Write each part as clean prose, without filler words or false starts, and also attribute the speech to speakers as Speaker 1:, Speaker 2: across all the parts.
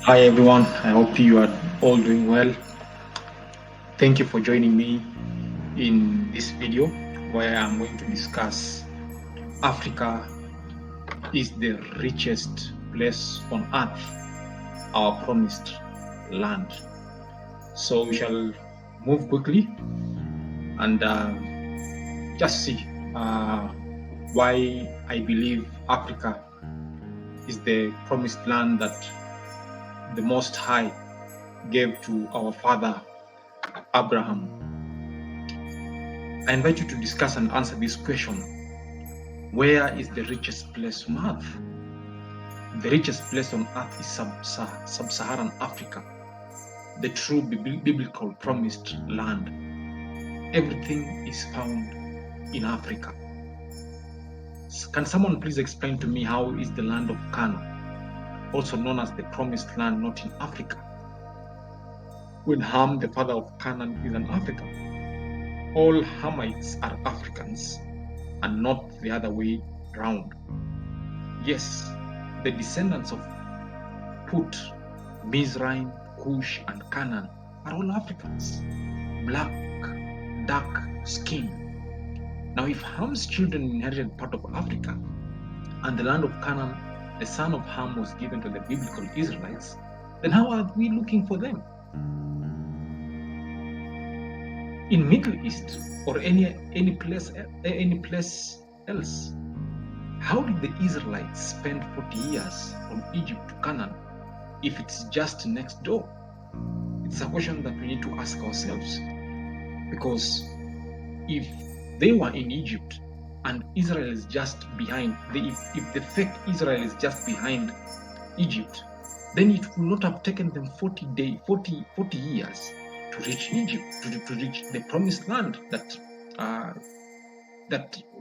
Speaker 1: Hi everyone, I hope you are all doing well. Thank you for joining me in this video where I'm going to discuss Africa is the richest place on earth, our promised land. So we shall move quickly and just see why I believe Africa is the promised land that the Most High gave to our father Abraham. I invite you to discuss and answer this question. Where is the richest place on earth? The richest place on earth is Sub-Saharan Africa, the true biblical promised land. Everything is found in Africa. Can someone please explain to me how is the land of Canaan, also known as the promised land, not in Africa? When Ham, the father of Canaan, is an African. All Hamites are Africans and not the other way round. Yes, the descendants of Phut, Mizraim, Cush and Canaan are all Africans, black, dark skin. Now if Ham's children inherited part of Africa and the land of Canaan, the son of Ham, was given to the biblical Israelites, then how are we looking for them? In Middle East or any place else, how did the Israelites spend 40 years from Egypt to Canaan if it's just next door? It's a question that we need to ask ourselves, because if they were in Egypt and Israel is just behind, if the fake Israel is just behind Egypt, then it would not have taken them 40 years to reach Egypt, to reach the promised land that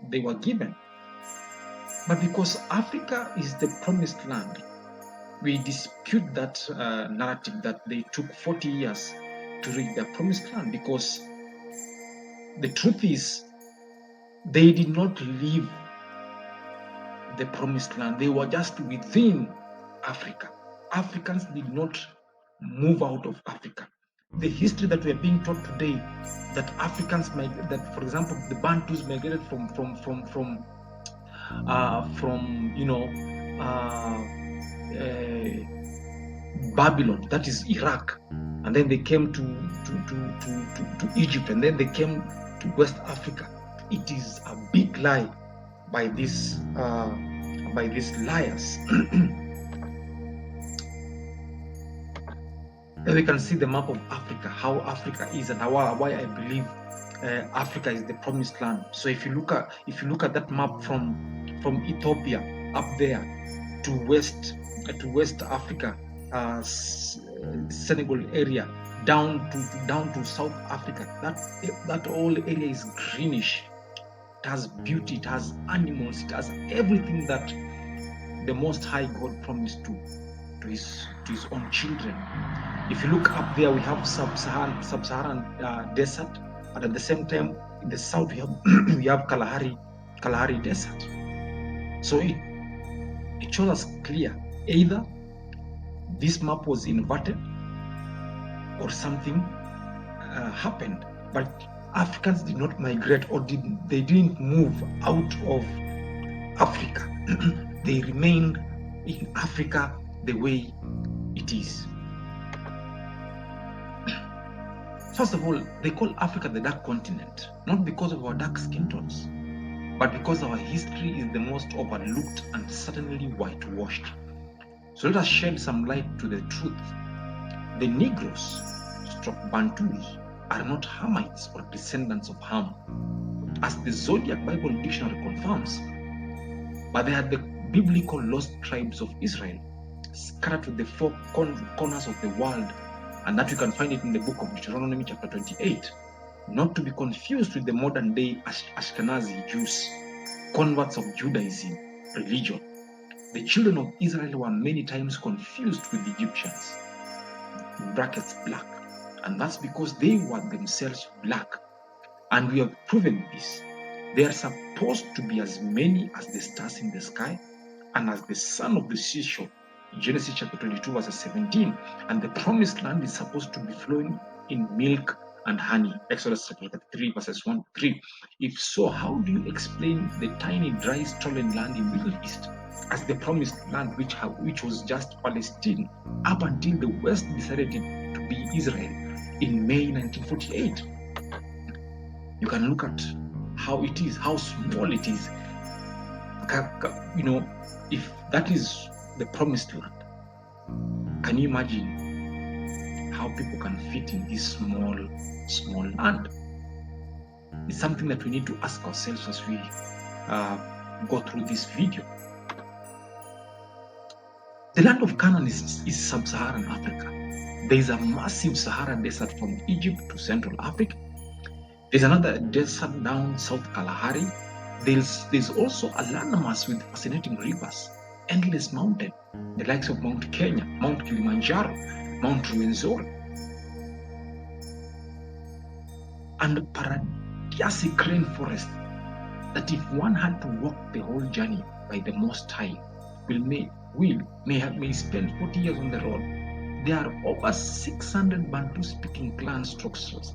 Speaker 1: they were given. But because Africa is the promised land, we dispute that narrative that they took 40 years to reach their promised land, because the truth is they did not leave the promised land. They were just within Africa. Africans did not move out of Africa. The history that we are being taught today, that Africans that, for example, the Bantus migrated from Babylon, that is Iraq, and then they came to Egypt, and then they came to West Africa. It is a big lie by these liars. And we can see the map of Africa, how Africa is, and why I believe Africa is the promised land. So if you look at that map from Ethiopia up there to West Africa, Senegal area, down to South Africa, that whole area is greenish. It has beauty, it has animals, it has everything that the Most High God promised to his own children. If you look up there, we have Sub-Saharan desert, and at the same time in the south we have Kalahari desert. So it shows us clear, either this map was inverted or something happened, but Africans did not migrate, or they didn't move out of Africa. They remained in Africa the way it is. First of all, they call Africa the dark continent, not because of our dark skin tones, but because our history is the most overlooked and certainly whitewashed. So let us shed some light to the truth. The Negroes, Bantus, are not Hamites or descendants of Ham, as the Zodiac Bible Dictionary confirms, but they are the biblical lost tribes of Israel, scattered to the four corners of the world, and that you can find it in the book of Deuteronomy chapter 28, not to be confused with the modern day Ashkenazi Jews, converts of Judaism religion. The children of Israel were many times confused with the Egyptians, in brackets black, and that's because they were themselves black, and we have proven this. They are supposed to be as many as the stars in the sky and as the sand of the seashore Genesis chapter 22 verse 17, and the promised land is supposed to be flowing in milk and honey. Exodus chapter 3 verses 1 to 3. If so, how do you explain the tiny dry stolen land in Middle East as the promised land, which was just Palestine up until the West decided it to be Israel in May 1948? You can look at how it is, how small it is. You know, if that is the promised land, can you imagine how people can fit in this small land? It's something that we need to ask ourselves as we go through this video. The land of Canaan is Sub-Saharan Africa. There is a massive Sahara desert from Egypt to Central Africa. There's another desert down South Kalahari. There's also a landmass with fascinating rivers, endless mountain, the likes of Mount Kenya, Mount Kilimanjaro, Mount Ruwenzori, and paradisiac rainforest that if one had to walk the whole journey by the Most High, may spend 40 years on the road. There are over 600 Bantu-speaking clans,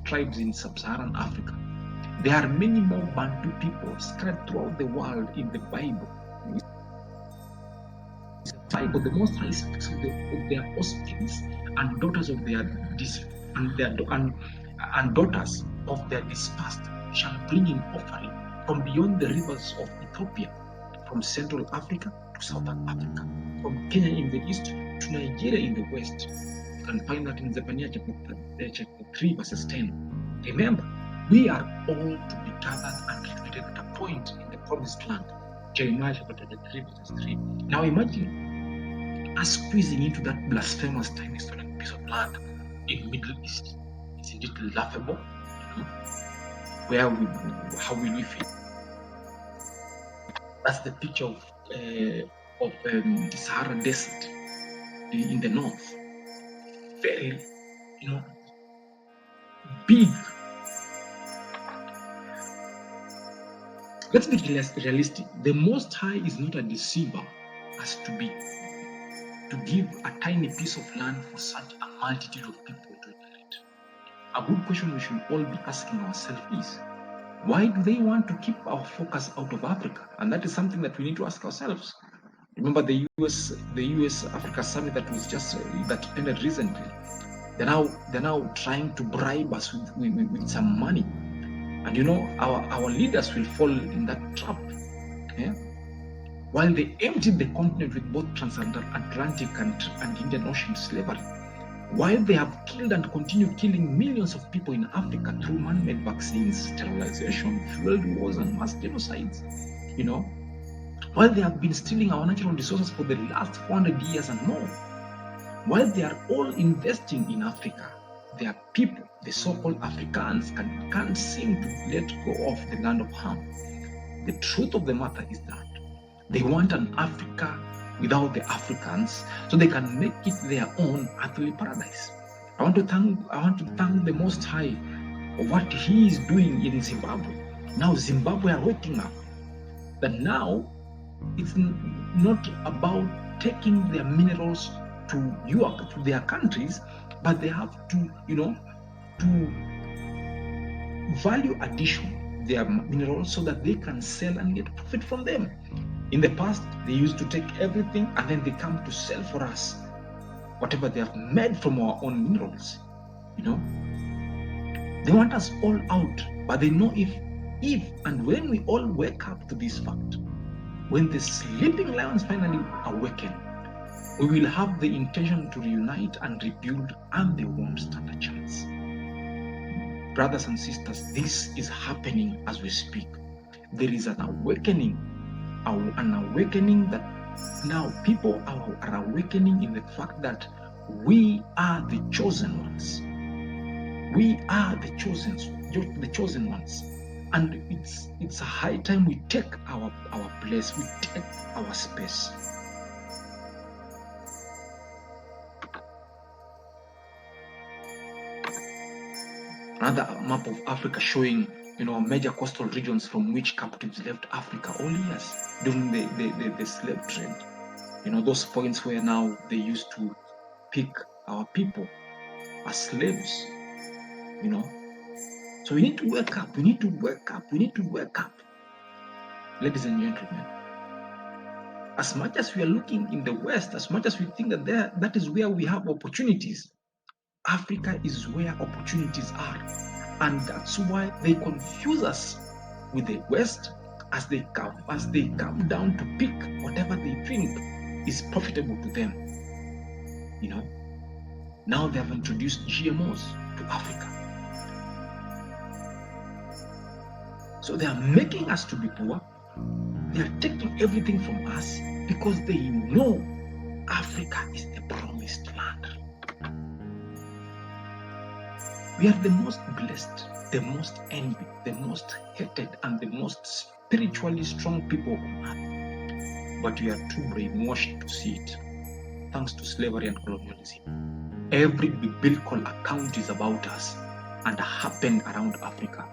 Speaker 1: tribes in Sub-Saharan Africa. There are many more Bantu people scattered throughout the world in the Bible. The Most High speaks of their offspring and daughters of their daughters of their dispersed shall bring in offering from beyond the rivers of Ethiopia, from Central Africa to Southern Africa, from Kenya in the east to Nigeria in the west. You can find that in Zephaniah chapter 3 verses 10. Remember, we are all to be gathered and recruited at a point in the promised land. Jeremiah chapter 23 verses 3. Now imagine us squeezing into that blasphemous tiny stolen piece of land in Middle East. Isn't it laughable? How will we feel? That's the picture of Sahara Desert in the north. Very, big. Let's be realistic. The Most High is not a deceiver as to give a tiny piece of land for such a multitude of people to inherit. A good question we should all be asking ourselves is, why do they want to keep our focus out of Africa? And that is something that we need to ask ourselves. Remember the US Africa summit that was that ended recently. They're now trying to bribe us with some money, and our leaders will fall in that trap. Yeah? While they emptied the continent with both transatlantic and Indian Ocean slavery, while they have killed and continue killing millions of people in Africa through man-made vaccines, sterilization, fueled wars, and mass genocides, while they have been stealing our natural resources for the last 400 years and more, while they are all investing in Africa, their people, the so-called Africans, can't seem to let go of the land of Ham. The truth of the matter is that they want an Africa without the Africans, so they can make it their own earthly paradise. I want to thank the Most High for what He is doing in Zimbabwe. Now Zimbabwe are waking up. That now it's not about taking their minerals to Europe, to their countries, but they have to, to value addition their minerals so that they can sell and get profit from them. In the past, they used to take everything and then they come to sell for us whatever they have made from our own minerals. They want us all out, but they know if and when we all wake up to this fact, when the sleeping lions finally awaken, we will have the intention to reunite and rebuild, and they won't stand a chance. Brothers and sisters, this is happening as we speak. There is an awakening that now people are awakening in the fact that we are the chosen ones. We are the chosen ones. And it's a high time we take our place, we take our space. Another map of Africa showing, major coastal regions from which captives left Africa all years during the slave trade. those points where now they used to pick our people as slaves, So we need to wake up. We need to wake up. We need to wake up. Ladies and gentlemen, as much as we are looking in the West, as much as we think that that is where we have opportunities, Africa is where opportunities are. And that's why they confuse us with the West as they come down to pick whatever they think is profitable to them. Now they have introduced GMOs to Africa. So they are making us to be poor. They are taking everything from us because they know Africa is the promised land. We are the most blessed, the most envied, the most hated, and the most spiritually strong people on earth. But we are too brainwashed to see it, thanks to slavery and colonialism. Every biblical account is about us and happened around Africa.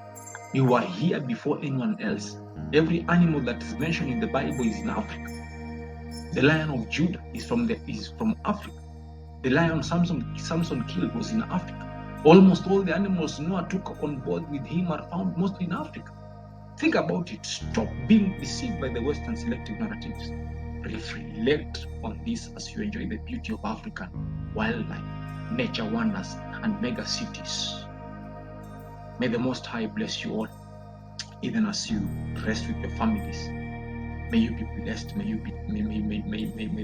Speaker 1: We were here before anyone else. Every animal that is mentioned in the Bible is in Africa. The Lion of Judah is from Africa. The lion Samson killed was in Africa. Almost all the animals Noah took on board with him are found mostly in Africa. Think about it. Stop being deceived by the Western selective narratives. Reflect on this as you enjoy the beauty of African wildlife, nature wonders, and mega cities. May the Most High bless you all, even as you rest with your families. May you be blessed. May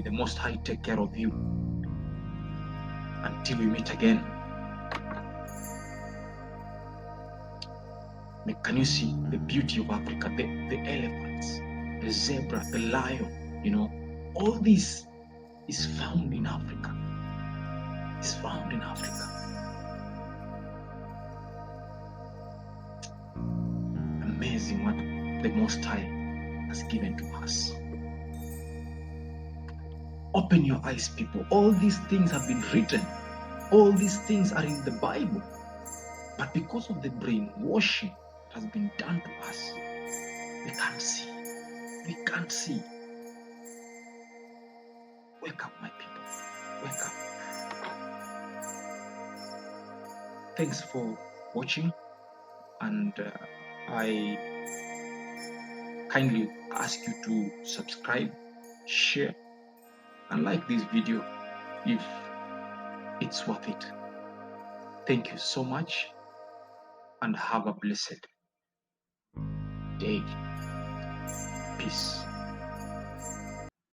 Speaker 1: the Most High take care of you. Until we meet again. Can you see the beauty of Africa? The elephants, the zebra, the lion, all this is found in Africa. It's found in Africa. Amazing what the Most High has given to us. Open your eyes, people. All these things have been written. All these things are in the Bible. But because of the brainwashing that has been done to us, we can't see. We can't see. Wake up, my people. Wake up. Thanks for watching, and I kindly ask you to subscribe, share, and like this video if it's worth it. Thank you so much, and have a blessed day. Peace.